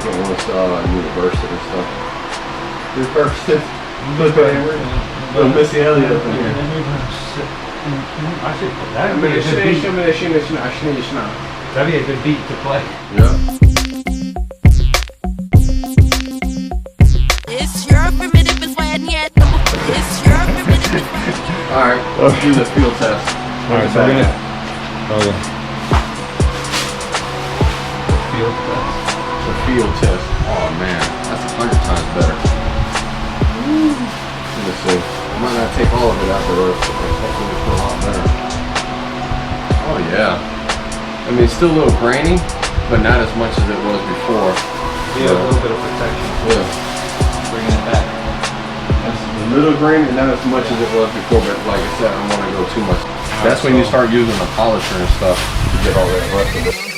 It was university and stuff. University. Little Missy Elliott up in here. I should put that. That'd be a good beat to play. Yeah. Alright, let's do the field test. Alright, so we're gonna. Oh yeah. Field test. The field test. Oh man, that's 100 times better. Let's see. I might not take all of it out the roof, but hopefully it's a lot better. Oh yeah. I mean, it's still a little grainy, but not as much as it was before. Yeah, a little bit of protection. Yeah. Bringing it back. It's a little grainy, not as much as it was before, but like I said, I don't want to go too much. That's when you start using the polisher and stuff to get all that rest of it.